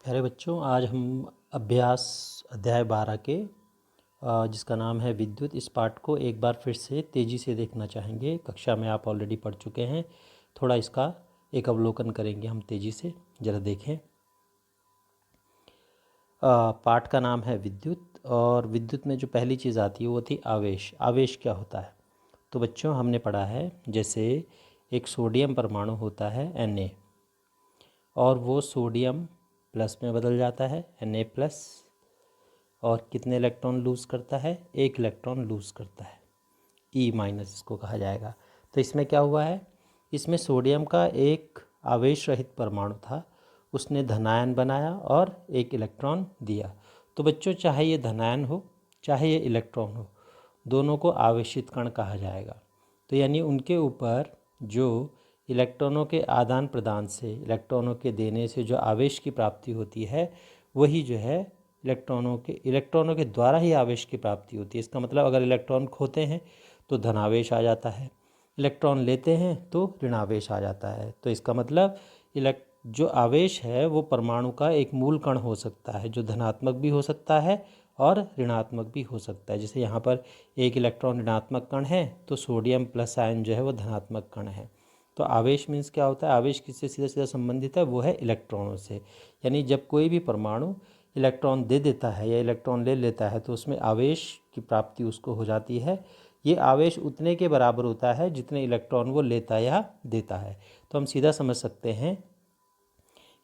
प्यारे बच्चों, आज हम अभ्यास अध्याय 12 के जिसका नाम है विद्युत, इस पाठ को एक बार फिर से तेज़ी से देखना चाहेंगे। कक्षा में आप ऑलरेडी पढ़ चुके हैं, थोड़ा इसका एक अवलोकन करेंगे हम तेज़ी से। ज़रा देखें। पाठ का नाम है विद्युत, और विद्युत में जो पहली चीज़ आती है वो थी आवेश। आवेश क्या होता है? तो बच्चों, हमने पढ़ा है जैसे एक सोडियम परमाणु होता है Na, और वो सोडियम प्लस में बदल जाता है Na प्लस, और कितने इलेक्ट्रॉन लूज़ करता है? एक इलेक्ट्रॉन लूज़ करता है, E माइनस इसको कहा जाएगा। तो इसमें क्या हुआ है? इसमें सोडियम का एक आवेश रहित परमाणु था, उसने धनायन बनाया और एक इलेक्ट्रॉन दिया। तो बच्चों, चाहे ये धनायन हो चाहे ये इलेक्ट्रॉन हो, दोनों को आवेशित कण कहा जाएगा। तो यानी उनके ऊपर जो इलेक्ट्रॉनों के आदान प्रदान से, इलेक्ट्रॉनों के देने से जो आवेश की प्राप्ति होती है, वही जो है इलेक्ट्रॉनों के द्वारा ही आवेश की प्राप्ति होती है। इसका मतलब अगर इलेक्ट्रॉन खोते हैं तो धनावेश आ जाता है, इलेक्ट्रॉन लेते हैं तो ऋणावेश आ जाता है। तो इसका मतलब जो आवेश है वो परमाणु का एक मूल कण हो सकता है, जो धनात्मक भी हो सकता है और ऋणात्मक भी हो सकता है। जैसे यहाँ पर एक इलेक्ट्रॉन ऋणात्मक कण है, तो सोडियम प्लस आयन जो है वो धनात्मक कण है। तो आवेश मीन्स क्या होता है? आवेश किससे सीधा सीधा संबंधित है? वो है इलेक्ट्रॉनों से। यानी जब कोई भी परमाणु इलेक्ट्रॉन दे देता है या इलेक्ट्रॉन ले लेता है तो उसमें आवेश की प्राप्ति उसको हो जाती है। ये आवेश उतने के बराबर होता है जितने इलेक्ट्रॉन वो लेता या देता है। तो हम सीधा समझ सकते हैं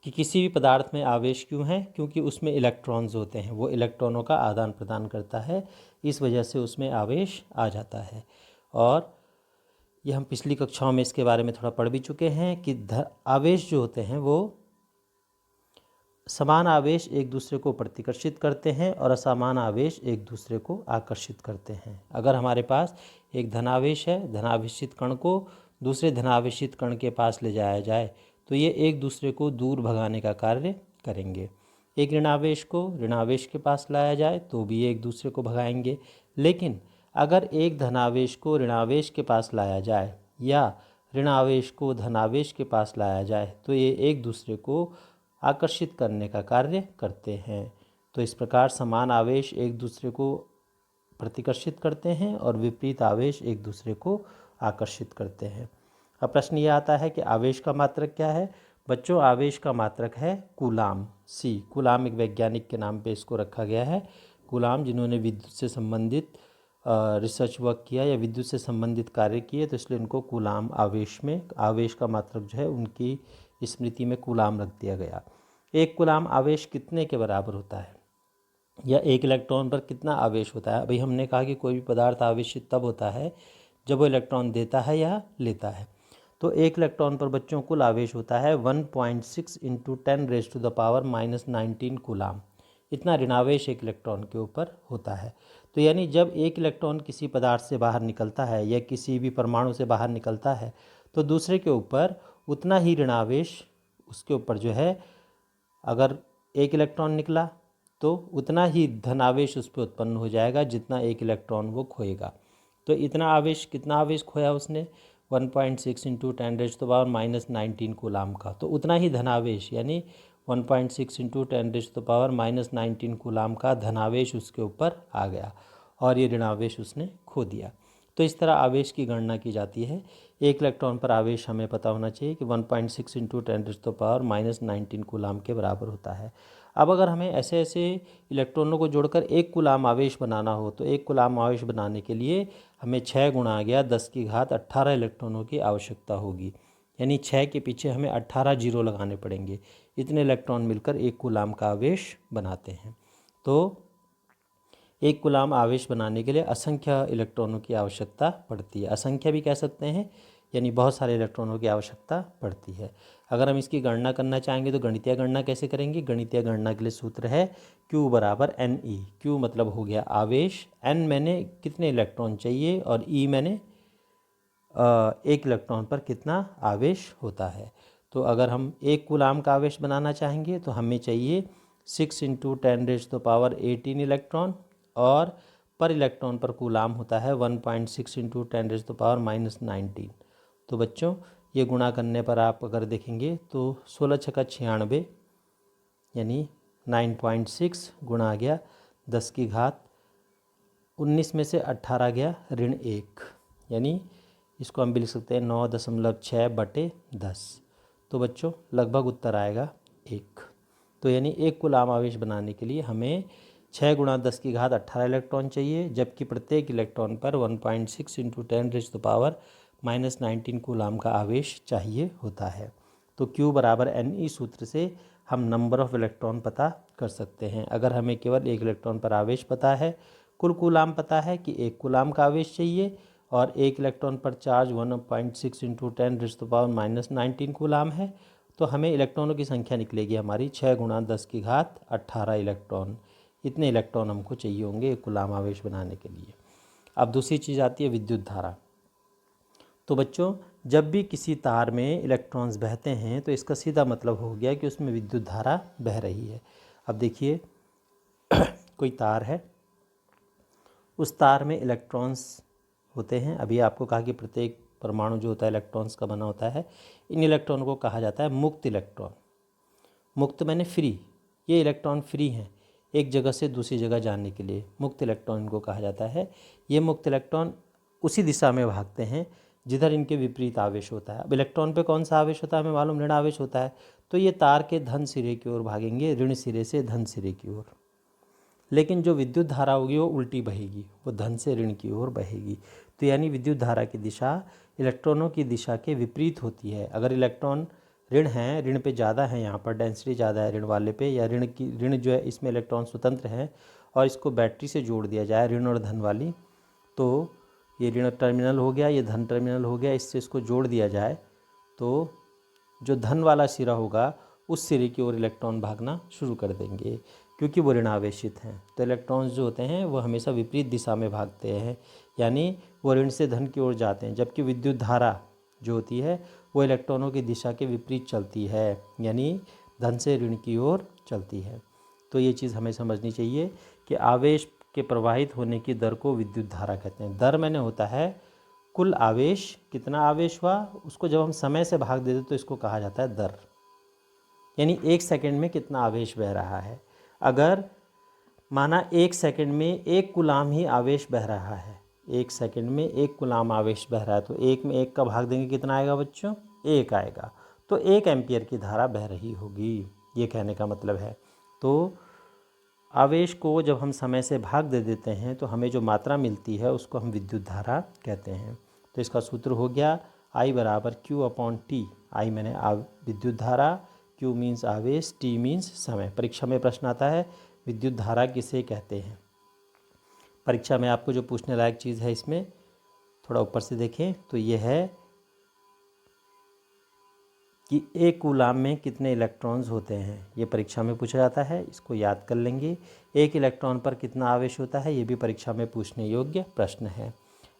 कि किसी भी पदार्थ में आवेश क्यों है? क्योंकि उसमें इलेक्ट्रॉन्स होते हैं, वो इलेक्ट्रॉनों का आदान प्रदान करता है, इस वजह से उसमें आवेश आ जाता है। और ये हम पिछली कक्षाओं में इसके बारे में थोड़ा पढ़ भी चुके हैं कि आवेश जो होते हैं वो समान आवेश एक दूसरे को प्रतिकर्षित करते हैं और असमान आवेश एक दूसरे को आकर्षित करते हैं। अगर हमारे पास एक धनावेश है, धनावेशित कण को दूसरे धनावेशित कण के पास ले जाया जाए तो ये एक दूसरे को दूर भगाने का कार्य करेंगे। एक ऋणावेश को ऋणावेश के पास लाया जाए तो भी ये एक दूसरे को भगाएंगे। लेकिन अगर एक धनावेश को ऋणावेश के पास लाया जाए या ऋणावेश को धनावेश के पास लाया जाए तो ये एक दूसरे को आकर्षित करने का कार्य करते हैं। तो इस प्रकार समान आवेश एक दूसरे को प्रतिकर्षित करते हैं और विपरीत आवेश एक दूसरे को आकर्षित करते हैं। अब प्रश्न ये आता है कि आवेश का मात्रक क्या है? बच्चों, आवेश का मात्रक है कूलाम। कूलाम एक वैज्ञानिक के नाम पे इसको रखा गया है। कूलाम, जिन्होंने विद्युत से संबंधित रिसर्च वर्क किया या विद्युत से संबंधित कार्य किए, तो इसलिए उनको कूलाम आवेश का मात्रक जो है उनकी स्मृति में कूलाम रख दिया गया। एक कूलाम आवेश कितने के बराबर होता है, या एक इलेक्ट्रॉन पर कितना आवेश होता है? अभी हमने कहा कि कोई भी पदार्थ आवेशित तब होता है जब वो इलेक्ट्रॉन देता है या लेता है। तो एक इलेक्ट्रॉन पर बच्चों कुल आवेश होता है 1.6 इंटू 10⁻⁻19 कूलाम। इतना ऋणावेश एक इलेक्ट्रॉन के ऊपर होता है। तो यानी जब एक इलेक्ट्रॉन किसी पदार्थ से बाहर निकलता है या किसी भी परमाणु से बाहर निकलता है तो दूसरे के ऊपर उतना ही ऋणावेश उसके ऊपर जो है, अगर एक इलेक्ट्रॉन निकला तो उतना ही धनावेश उस पर उत्पन्न हो जाएगा जितना एक इलेक्ट्रॉन वो खोएगा। तो कितना आवेश खोया उसने? 1.6 इंटू 10⁻⁻19 कूलाम का। तो उतना ही धनावेश, यानी 1.6 इंटू 10⁻⁻19 कूलाम का धनावेश उसके ऊपर आ गया और ये ऋणावेश उसने खो दिया। तो इस तरह आवेश की गणना की जाती है। एक इलेक्ट्रॉन पर आवेश हमें पता होना चाहिए कि 1.6 इंटू 10⁻⁻19 कूलाम के बराबर होता है। अब अगर हमें ऐसे ऐसे इलेक्ट्रॉनों को जोड़कर एक कूलाम आवेश बनाना हो तो एक कूलाम आवेश बनाने के लिए हमें 6 गुणा 10⁻18 इलेक्ट्रॉनों की आवश्यकता होगी। यानी 6 के पीछे हमें 18 जीरो लगाने पड़ेंगे। इतने इलेक्ट्रॉन मिलकर एक कूलाम का आवेश बनाते हैं। तो एक कूलाम आवेश बनाने के लिए असंख्य इलेक्ट्रॉनों की आवश्यकता पड़ती है। असंख्य भी कह सकते हैं, यानी बहुत सारे इलेक्ट्रॉनों की आवश्यकता पड़ती है। अगर हम इसकी गणना करना चाहेंगे तो गणितीय गणना कैसे करेंगे? गणितीय गणना के लिए सूत्र है Q बराबर Ne। Q मतलब हो गया आवेश, N मैंने कितने इलेक्ट्रॉन चाहिए, और E मैंने एक इलेक्ट्रॉन पर कितना आवेश होता है। तो अगर हम एक कूलाम का आवेश बनाना चाहेंगे तो हमें चाहिए 6 इंटू 10⁻18 इलेक्ट्रॉन, और पर इलेक्ट्रॉन पर कूलाम होता है 1.6 इंटू 10⁻⁻19। तो बच्चों, ये गुणा करने पर आप अगर देखेंगे तो 16 × 96 यानी 9.6 गुणा आ गया 10 की घात 19 में से 18 गया ऋण 1, यानी इसको हम भी लिख सकते हैं 9.6/10। तो बच्चों लगभग उत्तर आएगा 1। तो यानी 1 कूलाम आवेश बनाने के लिए हमें 6 गुणा 10 की घात 18 इलेक्ट्रॉन चाहिए, जबकि प्रत्येक इलेक्ट्रॉन पर 1.6 × 10⁻⁻19 कूलाम का आवेश चाहिए होता है। तो Q बराबर Ne सूत्र से हम नंबर ऑफ इलेक्ट्रॉन पता कर सकते हैं। अगर हमें केवल 1 इलेक्ट्रॉन पर आवेश पता है, कुल कूलाम पता है कि 1 कूलाम का आवेश चाहिए और 1 इलेक्ट्रॉन पर चार्ज 1.6 × 10⁻⁻19 कूलाम है, तो हमें इलेक्ट्रॉनों की संख्या निकलेगी हमारी 6 गुणा 10 की घात 18 इलेक्ट्रॉन। इतने इलेक्ट्रॉन हमको चाहिए होंगे 1 कूलाम आवेश बनाने के लिए। अब दूसरी चीज़ आती है विद्युत धारा। तो बच्चों जब भी किसी तार में इलेक्ट्रॉन्स बहते हैं तो इसका सीधा मतलब हो गया कि उसमें विद्युत धारा बह रही है। अब देखिए कोई तार है, उस तार में इलेक्ट्रॉन्स होते हैं। अभी आपको कहा कि प्रत्येक परमाणु जो होता है इलेक्ट्रॉन्स का बना होता है। इन इलेक्ट्रॉन को कहा जाता है मुक्त इलेक्ट्रॉन। मुक्त मैंने फ्री, ये इलेक्ट्रॉन फ्री हैं एक जगह से दूसरी जगह जाने के लिए, मुक्त इलेक्ट्रॉन इनको कहा जाता है। ये मुक्त इलेक्ट्रॉन उसी दिशा में भागते हैं जिधर इनके विपरीत आवेश होता है। अब इलेक्ट्रॉन पे कौन सा आवेश होता है हमें मालूम, ऋण आवेश होता है। तो ये तार के धन सिरे की ओर भागेंगे, ऋण सिरे से धन सिरे की ओर। लेकिन जो विद्युत धारा होगी वो उल्टी बहेगी, वो धन से ऋण की ओर बहेगी। तो यानी विद्युत धारा की दिशा इलेक्ट्रॉनों की दिशा के विपरीत होती है। अगर इलेक्ट्रॉन ऋण हैं, ऋण पे ज़्यादा है, यहाँ पर डेंसिटी ज़्यादा है ऋण वाले पे, या ऋण जो है इसमें इलेक्ट्रॉन स्वतंत्र हैं और इसको बैटरी से जोड़ दिया जाए ऋण और धन वाली, तो ये ऋण टर्मिनल हो गया, ये धन टर्मिनल हो गया, इससे इसको जोड़ दिया जाए तो जो धन वाला सिरा होगा उस सिरे की ओर इलेक्ट्रॉन भागना शुरू कर देंगे, क्योंकि वो ऋण आवेशित हैं। तो इलेक्ट्रॉन्स जो होते हैं वो हमेशा विपरीत दिशा में भागते हैं, यानी वो ऋण से धन की ओर जाते हैं। जबकि विद्युत धारा जो होती है वो इलेक्ट्रॉनों की दिशा के विपरीत चलती है, यानी धन से ऋण की ओर चलती है। तो ये चीज़ हमें समझनी चाहिए कि आवेश के प्रवाहित होने की दर को विद्युत धारा कहते हैं। दर मैंने होता है कुल आवेश, कितना आवेश हुआ उसको जब हम समय से भाग देते तो इसको कहा जाता है दर, यानी 1 सेकंड में कितना आवेश बह रहा है। अगर माना 1 सेकंड में 1 कूलाम ही आवेश बह रहा है, 1 सेकंड में 1 कूलाम आवेश बह रहा है, तो 1 में 1 का भाग देंगे कितना आएगा बच्चों, 1 आएगा। तो 1 एम्पियर की धारा बह रही होगी, ये कहने का मतलब है। तो आवेश को जब हम समय से भाग दे देते हैं तो हमें जो मात्रा मिलती है उसको हम विद्युत धारा कहते हैं। तो इसका सूत्र हो गया I बराबर Q/T। I मैंने विद्युत धारा, Q मीन्स आवेश, T मीन्स समय। परीक्षा में प्रश्न आता है विद्युत धारा किसे कहते हैं। परीक्षा में आपको जो पूछने लायक चीज़ है इसमें थोड़ा ऊपर से देखें तो ये है कि 1 कूलाम में कितने इलेक्ट्रॉन्स होते हैं, ये परीक्षा में पूछा जाता है, इसको याद कर लेंगे। 1 इलेक्ट्रॉन पर कितना आवेश होता है, ये भी परीक्षा में पूछने योग्य प्रश्न है।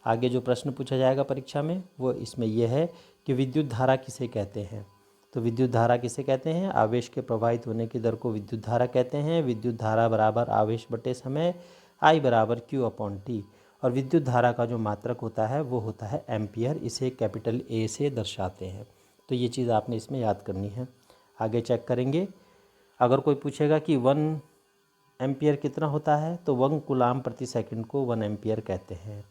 आगे जो प्रश्न पूछा जाएगा परीक्षा में वो इसमें यह है कि विद्युत धारा किसे कहते हैं। तो विद्युत धारा किसे कहते हैं, आवेश के प्रवाहित होने की दर को विद्युत धारा कहते हैं। विद्युत धारा बराबर आवेश बटे समय, I बराबर Q/T। और विद्युत धारा का जो मात्रक होता है वो होता है एम्पियर, इसे कैपिटल A से दर्शाते हैं। तो ये चीज़ आपने इसमें याद करनी है। आगे चेक करेंगे, अगर कोई पूछेगा कि 1 एम्पियर कितना होता है तो 1 कूलाम प्रति सेकंड को 1 एम्पियर कहते हैं।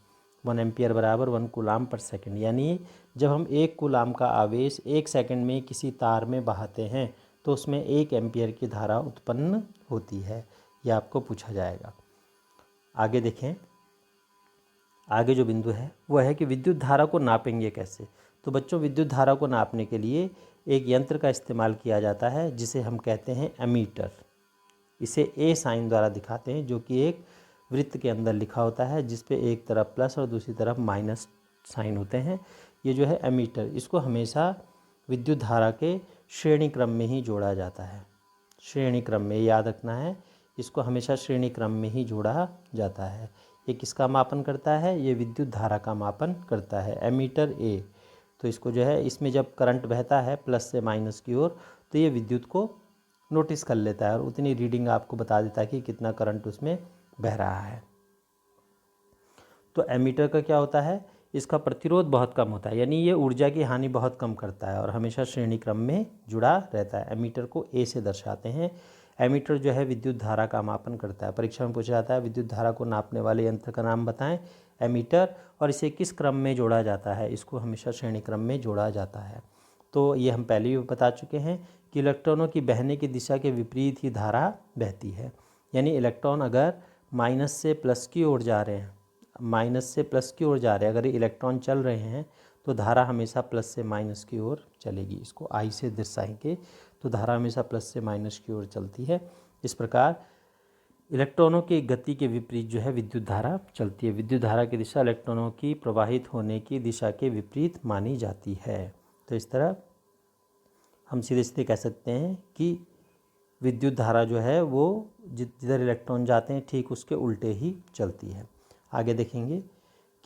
1 एम्पियर बराबर 1 कूलाम पर सेकंड, यानी जब हम 1 कूलाम का आवेश 1 सेकंड में किसी तार में बहाते हैं तो उसमें 1 एम्पियर की धारा उत्पन्न होती है। यह आपको पूछा जाएगा। आगे देखें, आगे जो बिंदु है वो है कि विद्युत धारा को नापेंगे कैसे। तो बच्चों विद्युत धारा को नापने के लिए एक यंत्र का इस्तेमाल किया जाता है जिसे हम कहते हैं एमीटर। इसे ए साइन द्वारा दिखाते हैं, जो कि एक वृत्त के अंदर लिखा होता है जिस पे एक तरफ प्लस और दूसरी तरफ माइनस साइन होते हैं। ये जो है एमीटर, इसको हमेशा विद्युत धारा के श्रेणी क्रम में ही जोड़ा जाता है। श्रेणी क्रम में याद रखना है, इसको हमेशा श्रेणी क्रम में ही जोड़ा जाता है। ये किसका मापन करता है, ये विद्युत धारा का मापन करता है, एमीटर ए। तो इसको जो है, इसमें जब करंट बहता है प्लस से माइनस की ओर तो ये विद्युत को नोटिस कर लेता है और उतनी रीडिंग आपको बता देता है कि कितना करंट उसमें बह रहा है। तो एमीटर का क्या होता है, इसका प्रतिरोध बहुत कम होता है, यानी ये ऊर्जा की हानि बहुत कम करता है और हमेशा श्रेणी क्रम में जुड़ा रहता है। एमीटर को ए से दर्शाते हैं। एमीटर जो है विद्युत धारा का मापन करता है। परीक्षा में पूछा जाता है विद्युत धारा को नापने वाले यंत्र का नाम बताएं, एमीटर। और इसे किस क्रम में जोड़ा जाता है, इसको हमेशा श्रेणी क्रम में जोड़ा जाता है। तो ये हम पहले भी बता चुके हैं कि इलेक्ट्रॉनों की बहने की दिशा के विपरीत ही धारा बहती है। यानी इलेक्ट्रॉन अगर माइनस से प्लस की ओर जा रहे हैं, माइनस से प्लस की ओर जा रहे हैं, अगर ये इलेक्ट्रॉन चल रहे हैं तो धारा हमेशा प्लस से माइनस की ओर चलेगी। इसको आई से दर्शाएंगे तो धारा हमेशा प्लस से माइनस की ओर चलती है। इस प्रकार इलेक्ट्रॉनों की गति के विपरीत जो है विद्युत धारा चलती है। विद्युत धारा की दिशा इलेक्ट्रॉनों की प्रवाहित होने की दिशा के विपरीत मानी जाती है। तो इस तरह हम सीधे सीधे कह सकते हैं कि विद्युत धारा जो है वो जिधर इलेक्ट्रॉन जाते हैं ठीक उसके उल्टे ही चलती है। आगे देखेंगे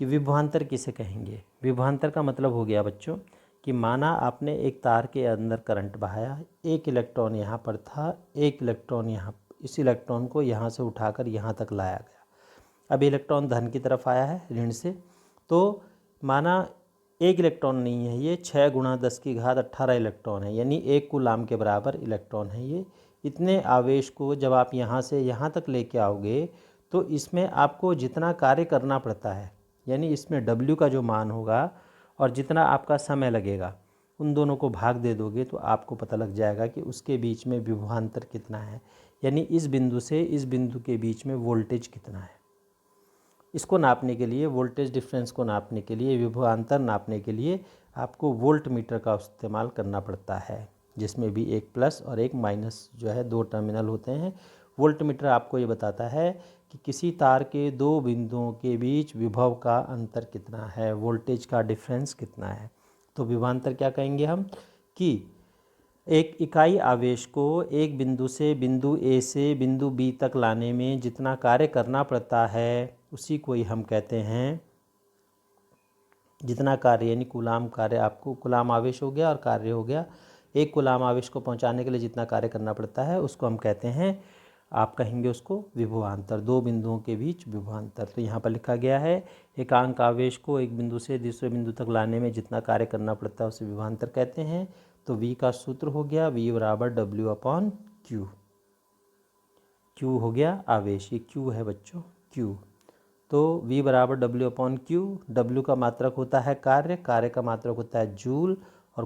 कि विभवांतर किसे कहेंगे। विभवांतर का मतलब हो गया बच्चों कि माना आपने एक तार के अंदर करंट बहाया, एक इलेक्ट्रॉन यहाँ पर था, एक इलेक्ट्रॉन यहाँ, इस इलेक्ट्रॉन को यहाँ से उठाकर यहाँ तक लाया गया। अब इलेक्ट्रॉन धन की तरफ आया है ऋण से, तो माना एक इलेक्ट्रॉन नहीं है, ये 6 × 10⁻18 इलेक्ट्रॉन है, यानी 1 कूलाम के बराबर इलेक्ट्रॉन है ये। इतने आवेश को जब आप यहाँ से यहाँ तक लेके आओगे तो इसमें आपको जितना कार्य करना पड़ता है, यानी इसमें W का जो मान होगा और जितना आपका समय लगेगा, उन दोनों को भाग दे दोगे तो आपको पता लग जाएगा कि उसके बीच में विभवांतर कितना है, यानी इस बिंदु से इस बिंदु के बीच में वोल्टेज कितना है। इसको नापने के लिए, वोल्टेज डिफरेंस को नापने के लिए, विभवांतर नापने के लिए आपको वोल्ट मीटर का इस्तेमाल करना पड़ता है, जिसमें भी एक प्लस और एक माइनस जो है 2 टर्मिनल होते हैं। वोल्ट मीटर आपको ये बताता है कि किसी तार के 2 बिंदुओं के बीच विभव का अंतर कितना है, वोल्टेज का डिफरेंस कितना है। तो विभवांतर क्या कहेंगे हम कि एक इकाई आवेश को एक बिंदु से बिंदु ए से बिंदु बी तक लाने में जितना कार्य करना पड़ता है उसी को ही हम कहते हैं, जितना कार्य यानी कूलाम कार्य, आपको कूलाम आवेश हो गया और कार्य हो गया। एक कूलाम आवेश को पहुंचाने के लिए जितना कार्य करना पड़ता है उसको हम कहते हैं, आप कहेंगे उसको विभवांतर, 2 बिंदुओं के बीच विभवांतर। तो यहाँ पर लिखा गया है एकांक आवेश को एक बिंदु से दूसरे बिंदु तक लाने में जितना कार्य करना पड़ता है उसे विभवांतर कहते हैं। तो V का सूत्र हो गया V = W/Q। Q हो गया आवेश, ये Q है बच्चों, Q। तो V = W/Q। W का मात्रक होता है कार्य, कार्य का मात्रक होता है जूल, और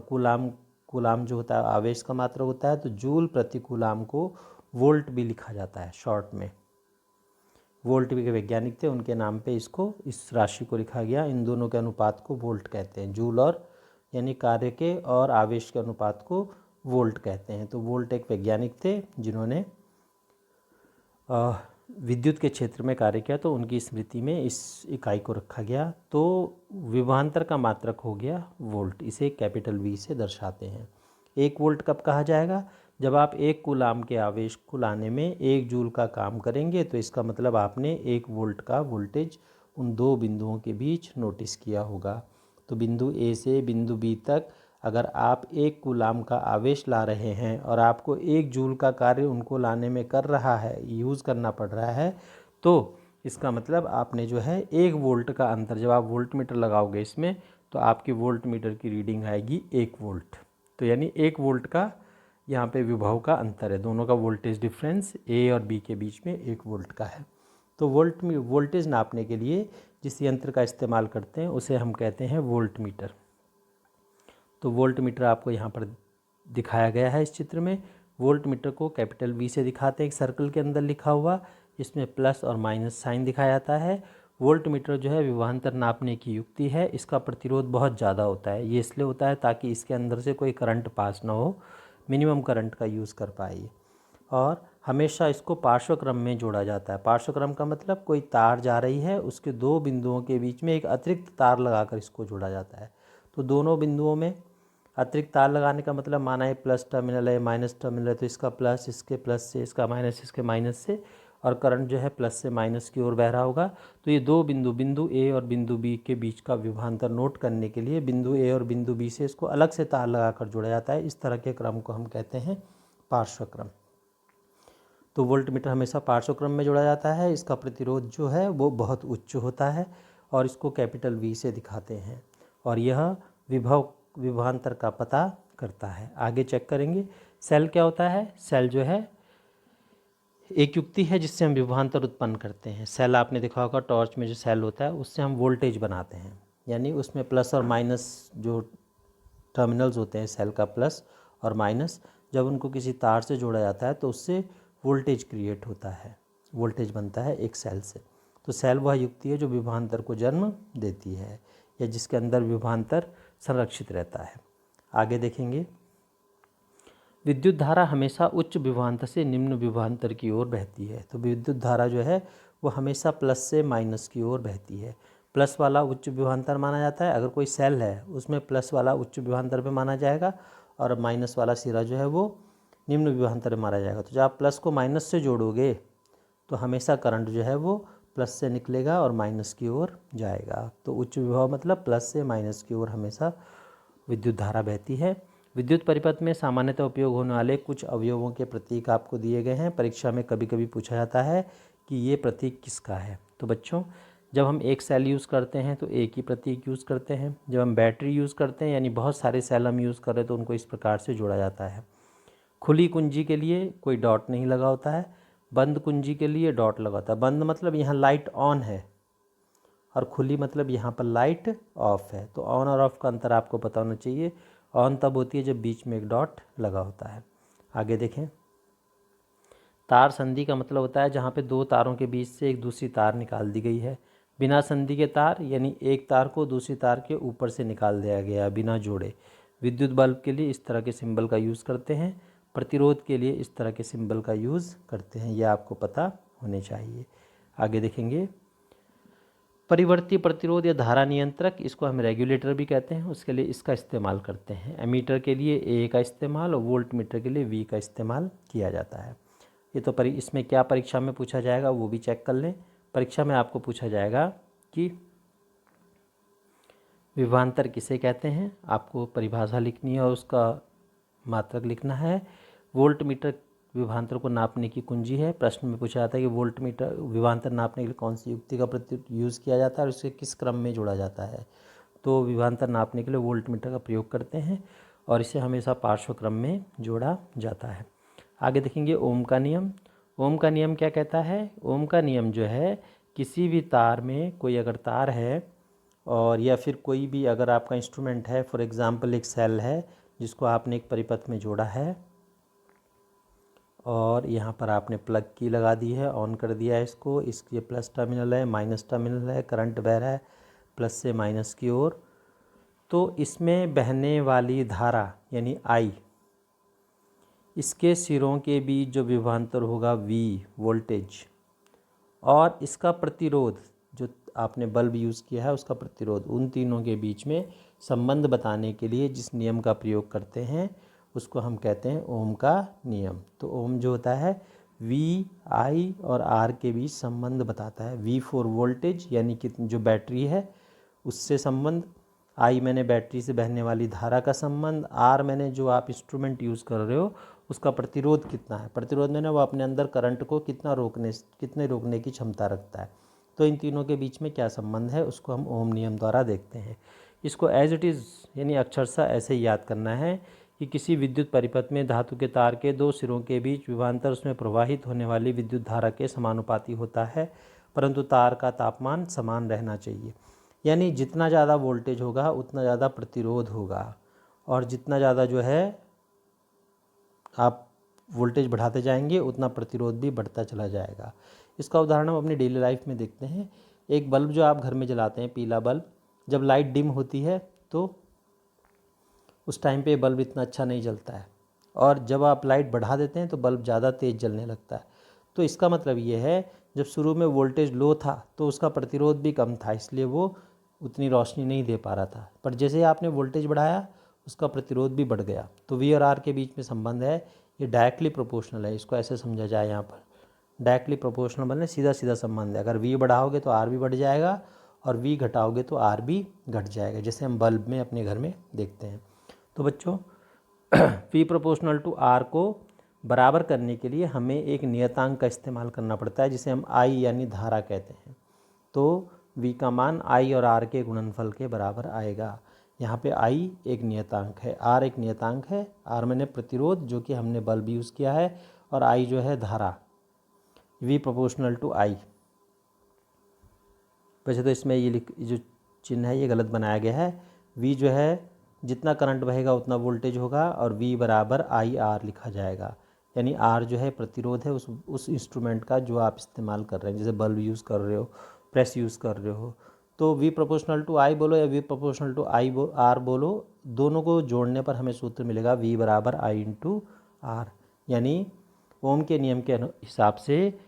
कूलाम जो होता है आवेश का मात्रक होता है। तो जूल प्रति कूलाम को वोल्ट भी लिखा जाता है शॉर्ट में। वोल्ट भी के वैज्ञानिक थे, उनके नाम पे इसको, इस राशि को लिखा गया। इन दोनों के अनुपात को वोल्ट कहते हैं, जूल और यानी कार्य के और आवेश के अनुपात को वोल्ट कहते हैं। तो वोल्ट एक वैज्ञानिक थे जिन्होंने विद्युत के क्षेत्र में कार्य किया, तो उनकी स्मृति में इस इकाई को रखा गया। तो विभवांतर का मात्रक हो गया वोल्ट, इसे कैपिटल V से दर्शाते हैं। 1 वोल्ट कब कहा जाएगा, जब आप 1 कूलाम के आवेश को लाने में 1 जूल का काम करेंगे, तो इसका मतलब आपने 1 वोल्ट का वोल्टेज उन 2 बिंदुओं के बीच नोटिस किया होगा। तो बिंदु A से बिंदु B तक अगर आप 1 कूलाम का आवेश ला रहे हैं और आपको 1 जूल का कार्य उनको लाने में कर रहा है, यूज़ करना पड़ रहा है, तो इसका मतलब आपने जो है 1 वोल्ट का अंतर, जब आप वोल्ट मीटर लगाओगे इसमें तो आपकी वोल्ट मीटर की रीडिंग आएगी 1 वोल्ट। तो यानी 1 वोल्ट का यहाँ पे विभव का अंतर है, दोनों का वोल्टेज डिफरेंस A और B के बीच में 1 वोल्ट का है। तो वोल्टेज नापने के लिए जिस यंत्र का इस्तेमाल करते हैं उसे हम कहते हैं वोल्ट मीटर। तो वोल्ट मीटर आपको यहाँ पर दिखाया गया है इस चित्र में। वोल्ट मीटर को कैपिटल V से दिखाते हैं, एक सर्कल के अंदर लिखा हुआ, इसमें प्लस और माइनस साइन दिखाया जाता है। वोल्ट मीटर जो है विभवांतर नापने की युक्ति है, इसका प्रतिरोध बहुत ज़्यादा होता है। ये इसलिए होता है ताकि इसके अंदर से कोई करंट पास ना हो, मिनिमम करंट का यूज़ कर पाए। और हमेशा इसको पार्श्वक्रम में जोड़ा जाता है। पार्श्वक्रम का मतलब कोई तार जा रही है, उसके 2 बिंदुओं के बीच में एक अतिरिक्त तार लगाकर इसको जोड़ा जाता है। तो दोनों बिंदुओं में अतिरिक्त तार लगाने का मतलब, माना है प्लस टर्मिनल है, माइनस टर्मिनल है, तो इसका प्लस इसके प्लस से, इसका माइनस इसके माइनस से, और करंट जो है प्लस से माइनस की ओर बह रहा होगा। तो ये 2 बिंदु A और बिंदु B के बीच का विभवांतर नोट करने के लिए बिंदु A और बिंदु B से इसको अलग से तार लगाकर जोड़ा जाता है। इस तरह के क्रम को हम कहते हैं पार्श्वक्रम। तो वोल्ट मीटर हमेशा पार्श्वक्रम में जोड़ा जाता है। इसका प्रतिरोध जो है वो बहुत उच्च होता है और इसको कैपिटल V से दिखाते हैं और यह विभवांतर का पता करता है। आगे चेक करेंगे सेल क्या होता है। सेल जो है एक युक्ति है जिससे हम विभवांतर उत्पन्न करते हैं। सेल आपने देखा होगा टॉर्च में जो सेल होता है उससे हम वोल्टेज बनाते हैं, यानी उसमें प्लस और माइनस जो टर्मिनल्स होते हैं सेल का प्लस और माइनस, जब उनको किसी तार से जोड़ा जाता है तो उससे वोल्टेज क्रिएट होता है, वोल्टेज बनता है एक सेल से। तो सेल वह युक्ति है जो विभवांतर को जन्म देती है या जिसके अंदर विभवांतर संरक्षित रहता है। आगे देखेंगे विद्युत धारा हमेशा उच्च विभवांतर से निम्न विभवांतर की ओर बहती है। तो विद्युत धारा जो है वो हमेशा प्लस से माइनस की ओर बहती है। प्लस वाला उच्च विभवांतर माना जाता है, अगर कोई सेल है उसमें प्लस वाला उच्च विभवांतर पे माना जाएगा और माइनस वाला सिरा जो है वो निम्न विभवांतर में माना जाएगा। तो जब आप प्लस को माइनस से जोड़ोगे तो हमेशा करंट जो है वो प्लस से निकलेगा और माइनस की ओर जाएगा। तो उच्च विभव मतलब प्लस से माइनस की ओर हमेशा विद्युत धारा बहती है। विद्युत परिपथ में सामान्यतः उपयोग होने वाले कुछ अवयवों के प्रतीक आपको दिए गए हैं। परीक्षा में कभी कभी पूछा जाता है कि ये प्रतीक किसका है। तो बच्चों जब हम एक सेल यूज़ करते हैं तो एक ही प्रतीक यूज़ करते हैं। जब हम बैटरी यूज़ करते हैं यानी बहुत सारे सेल हम यूज़ कर रहे हैं तो उनको इस प्रकार से जोड़ा जाता है। खुली कुंजी के लिए कोई डॉट नहीं लगा होता है, बंद कुंजी के लिए डॉट लगा होता है। बंद मतलब यहाँ लाइट ऑन है और खुली मतलब यहाँ पर लाइट ऑफ है। तो ऑन और ऑफ का अंतर आपको पता होना चाहिए। ऑन तब होती है जब बीच में एक डॉट लगा होता है। आगे देखें तार संधि का मतलब होता है जहाँ पे दो तारों के बीच से एक दूसरी तार निकाल दी गई है। बिना संधि के तार यानी एक तार को दूसरी तार के ऊपर से निकाल दिया गया बिना जोड़े। विद्युत बल्ब के लिए इस तरह के सिंबल का यूज़ करते हैं, प्रतिरोध के लिए इस तरह के सिंबल का यूज़ करते हैं, यह आपको पता होने चाहिए। आगे देखेंगे परिवर्ती प्रतिरोध या धारा नियंत्रक, इसको हम रेगुलेटर भी कहते हैं, उसके लिए इसका इस्तेमाल करते हैं। एमीटर के लिए ए का इस्तेमाल और वोल्ट मीटर के लिए वी का इस्तेमाल किया जाता है। ये तो इसमें क्या परीक्षा में पूछा जाएगा वो भी चेक कर लें। परीक्षा में आपको पूछा जाएगा कि विभवांतर किसे कहते हैं, आपको परिभाषा लिखनी है और उसका मात्रक लिखना है। वोल्ट मीटर विभवांतर को नापने की कुंजी है। प्रश्न में पूछा जाता है कि वोल्ट मीटर विभवांतर नापने के लिए कौन सी युक्ति का प्रयोग यूज़ किया जाता है और इसे किस क्रम में जोड़ा जाता है। तो विभवांतर नापने के लिए वोल्ट मीटर का प्रयोग करते हैं और इसे हमेशा पार्श्व क्रम में जोड़ा जाता है। आगे देखेंगे ओम का नियम। ओम का नियम क्या कहता है। ओम का नियम जो है किसी भी तार में कोई अगर तार है और या फिर कोई भी अगर आपका इंस्ट्रूमेंट है, फॉर एग्जांपल एक सेल है जिसको आपने एक परिपथ में जोड़ा है और यहाँ पर आपने प्लग की लगा दी है, ऑन कर दिया है इसको, इसके प्लस टर्मिनल है माइनस टर्मिनल है, करंट बह रहा है प्लस से माइनस की ओर। तो इसमें बहने वाली धारा यानी आई, इसके सिरों के बीच जो विभवांतर होगा वी वोल्टेज और इसका प्रतिरोध जो आपने बल्ब यूज़ किया है उसका प्रतिरोध, उन तीनों के बीच में संबंध बताने के लिए जिस नियम का प्रयोग करते हैं उसको हम कहते हैं ओम का नियम। तो ओम जो होता है वी आई और आर के बीच संबंध बताता है। वी फॉर वोल्टेज यानी कि जो बैटरी है उससे संबंध, आई मैंने बैटरी से बहने वाली धारा का संबंध, आर मैंने जो आप इंस्ट्रूमेंट यूज़ कर रहे हो उसका प्रतिरोध कितना है, प्रतिरोध मैंने वो अपने अंदर करंट को कितने रोकने की क्षमता रखता है। तो इन तीनों के बीच में क्या संबंध है उसको हम ओम नियम द्वारा देखते हैं। इसको एज इट इज़ यानी अक्षरशः ऐसे ही याद करना है कि किसी विद्युत परिपथ में धातु के तार के दो सिरों के बीच विभवांतर उसमें प्रवाहित होने वाली विद्युत धारा के समानुपाती होता है, परंतु तार का तापमान समान रहना चाहिए। यानी जितना ज़्यादा वोल्टेज होगा उतना ज़्यादा प्रतिरोध होगा और जितना ज़्यादा जो है आप वोल्टेज बढ़ाते जाएंगे उतना प्रतिरोध भी बढ़ता चला जाएगा। इसका उदाहरण हम अपनी डेली लाइफ में देखते हैं। एक बल्ब जो आप घर में जलाते हैं, पीला बल्ब, जब लाइट डिम होती है तो उस टाइम पे बल्ब इतना अच्छा नहीं जलता है और जब आप लाइट बढ़ा देते हैं तो बल्ब ज़्यादा तेज़ जलने लगता है। तो इसका मतलब ये है जब शुरू में वोल्टेज लो था तो उसका प्रतिरोध भी कम था, इसलिए वो उतनी रोशनी नहीं दे पा रहा था, पर जैसे ही आपने वोल्टेज बढ़ाया उसका प्रतिरोध भी बढ़ गया। तो वी और आर के बीच में संबंध है, ये डायरेक्टली प्रोपोर्शनल है। इसको ऐसे समझा जाए, यहाँ पर डायरेक्टली प्रोपोर्शनल मतलब सीधा सीधा संबंध है। अगर वी बढ़ाओगे तो आर भी बढ़ जाएगा और वी घटाओगे तो आर भी घट जाएगा, जैसे हम बल्ब में अपने घर में देखते हैं। तो बच्चों वी प्रोपोर्शनल टू आर को बराबर करने के लिए हमें एक नियतांक का इस्तेमाल करना पड़ता है जिसे हम आई यानी धारा कहते हैं। तो V का मान I और R के गुणनफल के बराबर आएगा। यहाँ पे I एक नियतांक है, R एक नियतांक है। R मैंने प्रतिरोध जो कि हमने बल्ब यूज़ किया है, और I जो है धारा, V प्रोपोर्शनल टू I। वैसे तो इसमें ये जो चिन्ह है ये गलत बनाया गया है। V जो है जितना करंट बहेगा उतना वोल्टेज होगा, और V बराबर IR लिखा जाएगा। यानी R जो है प्रतिरोध है उस इंस्ट्रूमेंट का जो आप इस्तेमाल कर रहे हैं, जैसे बल्ब यूज़ कर रहे हो, प्रेस यूज़ कर रहे हो। तो V प्रोपोर्शनल टू I बोलो या V प्रोपोर्शनल टू R बोलो, दोनों को जोड़ने पर हमें सूत्र मिलेगा V बराबर I इंटू R। यानी ओम के नियम के हिसाब से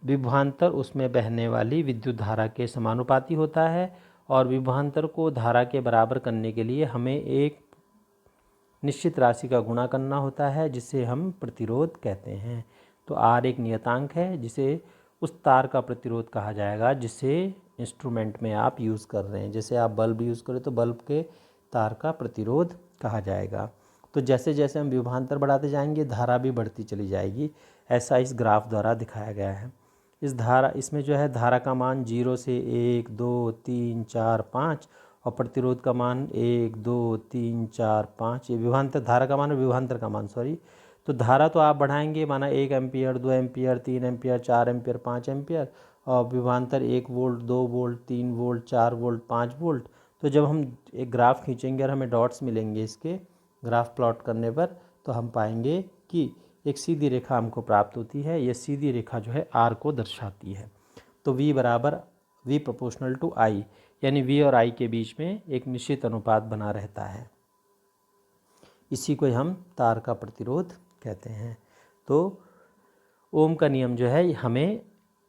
विभवांतर उसमें बहने वाली विद्युत धारा के समानुपाती होता है, और विभवांतर को धारा के बराबर करने के लिए हमें एक निश्चित राशि का गुणा करना होता है, जिसे हम प्रतिरोध कहते हैं। तो R एक नियतांक है जिसे उस तार का प्रतिरोध कहा जाएगा जिसे इंस्ट्रूमेंट में आप यूज़ कर रहे हैं। जैसे आप बल्ब यूज़ करें तो बल्ब के तार का प्रतिरोध कहा जाएगा। तो जैसे जैसे हम विभवांतर बढ़ाते जाएंगे धारा भी बढ़ती चली जाएगी। ऐसा इस ग्राफ द्वारा दिखाया गया है। इसमें जो है धारा का मान 0 से 1, 2, 3, 4, 5 और प्रतिरोध का मान 1, 2, 3, 4, 5। ये विभवांतर धारा का मान और विभवांतर का मान, सॉरी। तो धारा तो आप बढ़ाएंगे, माना 1 ampere, 2 ampere, 3 ampere, 4 ampere, 5 ampere, और विभवांतर 1 volt, 2 volt, 3 volt, 4 volt, 5 volt. तो जब हम एक ग्राफ खींचेंगे और हमें डॉट्स मिलेंगे इसके ग्राफ प्लॉट करने पर, तो हम पाएंगे कि एक सीधी रेखा हमको प्राप्त होती है। यह सीधी रेखा जो है R को दर्शाती है। तो V बराबर V प्रोपोर्शनल टू I, यानी V और I के बीच में एक निश्चित अनुपात बना रहता है। इसी को हम तार का प्रतिरोध कहते हैं। तो ओम का नियम जो है हमें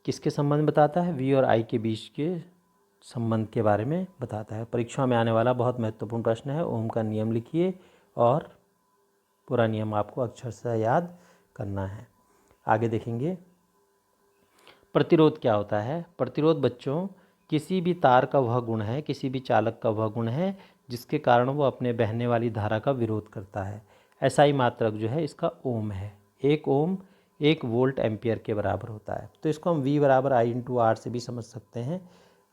किसके संबंध में बताता है? V और I के बीच के संबंध के बारे में बताता है। परीक्षा में आने वाला बहुत महत्वपूर्ण प्रश्न है। ओम का नियम लिखिए और पूरा नियम आपको अक्षर से याद करना है। आगे देखेंगे प्रतिरोध क्या होता है। प्रतिरोध बच्चों किसी भी तार का वह गुण है, किसी भी चालक का वह गुण है जिसके कारण वो अपने बहने वाली धारा का विरोध करता है। SI मात्रक जो है इसका ओम है। 1 ओम 1 वोल्ट एम्पियर के बराबर होता है। तो इसको हम V बराबर I इंटू R से भी समझ सकते हैं।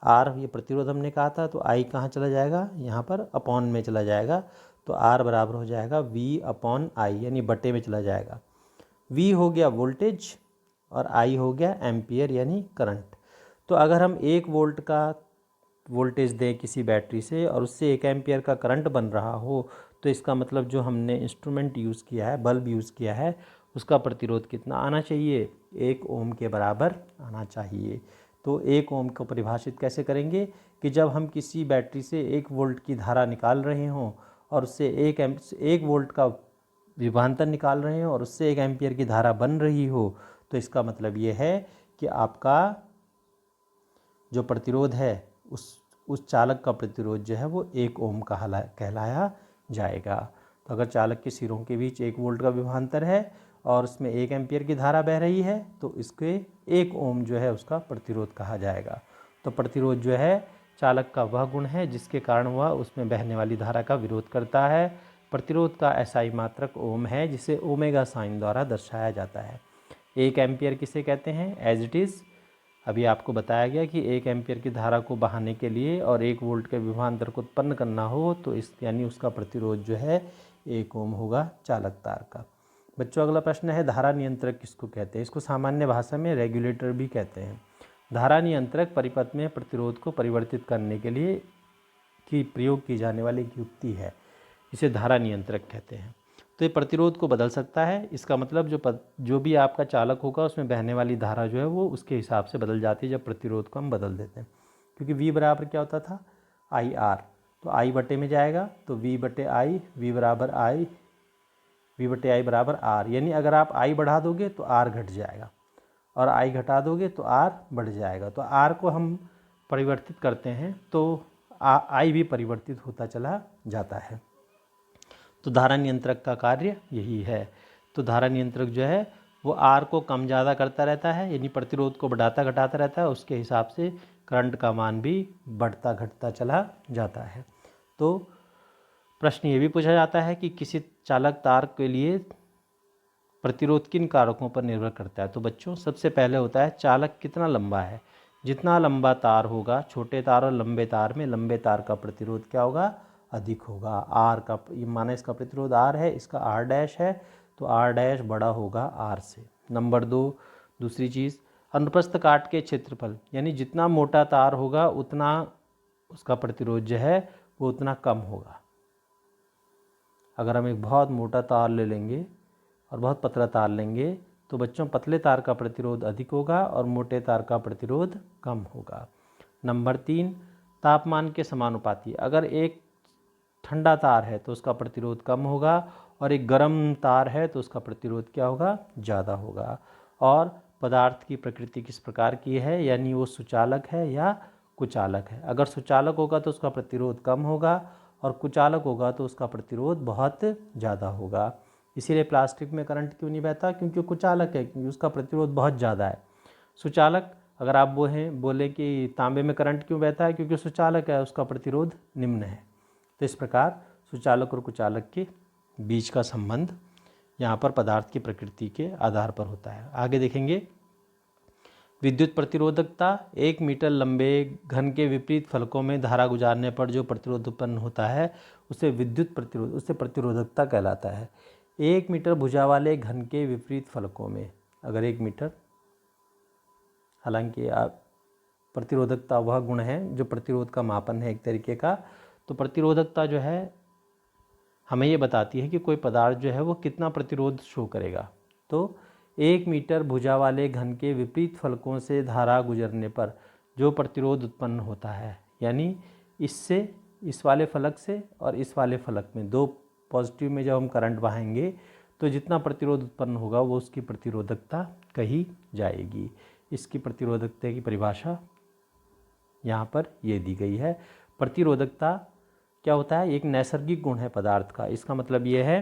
R ये प्रतिरोध हमने कहा था, तो I कहाँ चला जाएगा? यहाँ पर अपॉन में चला जाएगा। तो R बराबर हो जाएगा V अपॉन I, यानी बटे में चला जाएगा। V हो गया वोल्टेज और I हो गया एम्पियर यानी करंट। तो अगर हम 1 वोल्ट का वोल्टेज दें किसी बैटरी से और उससे 1 एम्पियर का करंट बन रहा हो, तो इसका मतलब जो हमने इंस्ट्रूमेंट यूज़ किया है, बल्ब यूज़ किया है, उसका प्रतिरोध कितना आना चाहिए? 1 ओम के बराबर आना चाहिए। तो 1 ओम को परिभाषित कैसे करेंगे कि जब हम किसी बैटरी से 1 वोल्ट की धारा निकाल रहे हों और उससे 1 वोल्ट का विभवांतर निकाल रहे हो और उससे 1 एम्पियर की धारा बन रही हो, तो इसका मतलब ये है कि आपका जो प्रतिरोध है उस चालक का प्रतिरोध जो है वो 1 ओम कहलाया जाएगा। तो अगर चालक के सिरों के बीच 1 वोल्ट का विभवांतर है और उसमें 1 एम्पियर की धारा बह रही है, तो इसके 1 ओम जो है उसका प्रतिरोध कहा जाएगा। तो प्रतिरोध जो है चालक का वह गुण है जिसके कारण वह उसमें बहने वाली धारा का विरोध करता है। प्रतिरोध का SI मात्रक ओम है जिसे ओमेगा साइन द्वारा दर्शाया जाता है। 1 एम्पियर किसे कहते हैं? एज इट इज़ अभी आपको बताया गया कि 1 एम्पियर की धारा को बहाने के लिए और 1 वोल्ट के विभवांतर को उत्पन्न करना हो, तो यानी उसका प्रतिरोध जो है 1 ओम होगा चालक तार का। बच्चों अगला प्रश्न है धारा नियंत्रक किसको कहते हैं? इसको सामान्य भाषा में रेगुलेटर भी कहते हैं। धारा नियंत्रक परिपथ में प्रतिरोध को परिवर्तित करने के लिए प्रयोग की जाने वाली एक युक्ति है, इसे धारा नियंत्रक कहते हैं। तो ये प्रतिरोध को बदल सकता है। इसका मतलब जो भी आपका चालक होगा उसमें बहने वाली धारा जो है वो उसके हिसाब से बदल जाती है जब प्रतिरोध को हम बदल देते हैं। क्योंकि V बराबर क्या होता था? IR, तो I बटे में जाएगा, तो V बटे I, V बराबर I, V बटे I बराबर R। यानी अगर आप I बढ़ा दोगे तो R घट जाएगा और I घटा दोगे तो R बढ़ जाएगा। तो R को हम परिवर्तित करते हैं तो I भी परिवर्तित होता चला जाता है। तो धारा नियंत्रक का कार्य यही है। तो धारा नियंत्रक जो है वो R को कम ज़्यादा करता रहता है, यानी प्रतिरोध को बढ़ाता घटाता रहता है। उसके हिसाब से करंट का मान भी बढ़ता घटता चला जाता है। तो प्रश्न ये भी पूछा जाता है कि किसी चालक तार के लिए प्रतिरोध किन कारकों पर निर्भर करता है? तो बच्चों सबसे पहले होता है चालक कितना लंबा है। जितना लंबा तार होगा, छोटे तार और लंबे तार में लंबे तार का प्रतिरोध क्या होगा, अधिक होगा। आर का, ये माना इसका प्रतिरोध आर है, इसका आर डैश है, तो आर डैश बड़ा होगा आर से। नंबर 2, दूसरी चीज़, अनुप्रस्थ काट के क्षेत्रफल, यानी जितना मोटा तार होगा उतना उसका प्रतिरोध जो है वो उतना कम होगा। अगर हम एक बहुत मोटा तार ले लेंगे और बहुत पतला तार लेंगे तो बच्चों पतले तार का प्रतिरोध अधिक होगा और मोटे तार का प्रतिरोध कम होगा। नंबर 3, तापमान के समानुपाती। अगर एक ठंडा तार है तो उसका प्रतिरोध कम होगा और एक गर्म तार है तो उसका प्रतिरोध क्या होगा, ज़्यादा होगा। और पदार्थ की प्रकृति किस प्रकार की है, यानी वो सुचालक है या कुचालक है। अगर सुचालक होगा तो उसका प्रतिरोध कम होगा और कुचालक होगा तो उसका प्रतिरोध बहुत ज़्यादा होगा। इसीलिए प्लास्टिक में करंट क्यों नहीं बहता, क्योंकि कुचालक है, क्योंकि उसका प्रतिरोध बहुत ज़्यादा है। सुचालक, अगर आप बोलें कि तांबे में करंट क्यों बहता है, क्योंकि सुचालक है, उसका प्रतिरोध निम्न है। तो इस प्रकार सुचालक और कुचालक के बीच का संबंध यहाँ पर पदार्थ की प्रकृति के आधार पर होता है। आगे देखेंगे, विद्युत प्रतिरोधकता। 1 मीटर लंबे घन के विपरीत फलकों में धारा गुजारने पर जो प्रतिरोध उत्पन्न होता है उसे विद्युत प्रतिरोध, उससे प्रतिरोधकता कहलाता है। 1 मीटर भुजा वाले घन के विपरीत फलकों में, अगर 1 मीटर, हालांकि आप प्रतिरोधकता वह गुण है जो प्रतिरोध का मापन है एक तरीके का। तो प्रतिरोधकता जो है हमें ये बताती है कि कोई पदार्थ जो है वो कितना प्रतिरोध शो करेगा। तो 1 मीटर भुजा वाले घन के विपरीत फलकों से धारा गुजरने पर जो प्रतिरोध उत्पन्न होता है, यानी इससे, इस वाले फलक से और इस वाले फलक में, दो पॉजिटिव में जब हम करंट बहाएंगे तो जितना प्रतिरोध उत्पन्न होगा वो उसकी प्रतिरोधकता कही जाएगी। इसकी प्रतिरोधकता की परिभाषा यहाँ पर ये दी गई है। प्रतिरोधकता क्या होता है, एक नैसर्गिक गुण है पदार्थ का। इसका मतलब ये है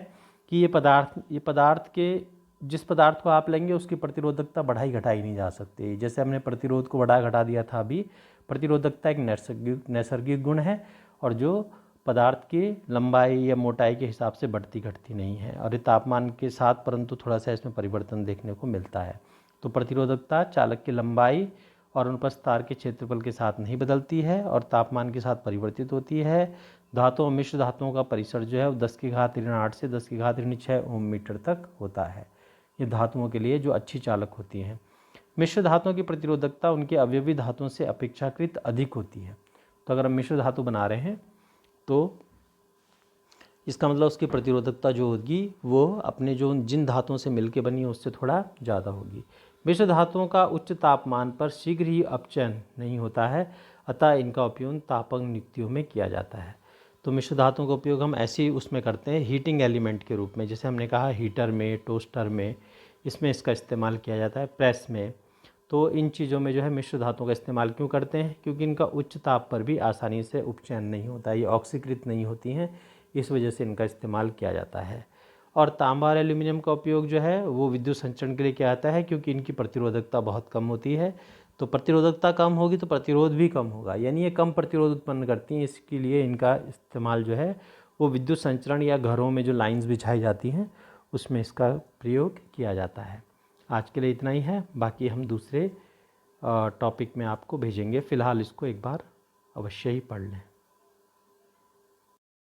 कि ये पदार्थ के, जिस पदार्थ को आप लेंगे उसकी प्रतिरोधकता बढ़ाई घटाई नहीं जा सकती। जैसे हमने प्रतिरोध को बढ़ा घटा दिया था अभी, प्रतिरोधकता एक नैसर्गिक गुण है और जो पदार्थ की लंबाई या मोटाई के हिसाब से बढ़ती घटती नहीं है, और ये तापमान के साथ परंतु थोड़ा सा इसमें परिवर्तन देखने को मिलता है। तो प्रतिरोधकता चालक की लंबाई और अनुप्रस्थ तार के क्षेत्रफल के साथ नहीं बदलती है और तापमान के साथ परिवर्तित होती है। धातुओं, मिश्र धातुओं का परिसर जो है वो 10⁻8 से 10⁻6 ओम मीटर तक होता है। ये धातुओं के लिए जो अच्छी चालक होती हैं। मिश्र धातुओं की प्रतिरोधकता उनके अवयवी धातुओं से अपेक्षाकृत अधिक होती है। तो अगर हम मिश्र धातु बना रहे हैं तो इसका मतलब उसकी प्रतिरोधकता जो होगी वो अपने जो जिन धातुओं से मिलकर बनी है उससे थोड़ा ज़्यादा होगी। मिश्र धातुओं का उच्च तापमान पर शीघ्र ही अपचयन नहीं होता है, अतः इनका उपयोग तापक नियुक्तियों में किया जाता है। तो मिश्र धातुओं का उपयोग हम ऐसे उसमें करते हैं हीटिंग एलिमेंट के रूप में, जैसे हमने कहा हीटर में, टोस्टर में, इसमें इसका इस्तेमाल किया जाता है, प्रेस में। तो इन चीज़ों में जो है मिश्र धातुओं का इस्तेमाल क्यों करते हैं, क्योंकि इनका उच्च ताप पर भी आसानी से उपचयन नहीं होता, ये ऑक्सीकृत नहीं होती हैं, इस वजह से इनका इस्तेमाल किया जाता है। और तांबा और एल्यूमिनियम का उपयोग जो है वो विद्युत संचरण के लिए किया जाता है, क्योंकि इनकी प्रतिरोधकता बहुत कम होती है। तो प्रतिरोधकता कम होगी तो प्रतिरोध भी कम होगा, यानी ये कम प्रतिरोध उत्पन्न करती हैं, इसके लिए इनका इस्तेमाल जो है वो विद्युत संचरण या घरों में जो लाइंस बिछाई जाती हैं उसमें इसका प्रयोग किया जाता है। आज के लिए इतना ही है, बाकी हम दूसरे टॉपिक में आपको भेजेंगे। फ़िलहाल इसको एक बार अवश्य ही पढ़ लें।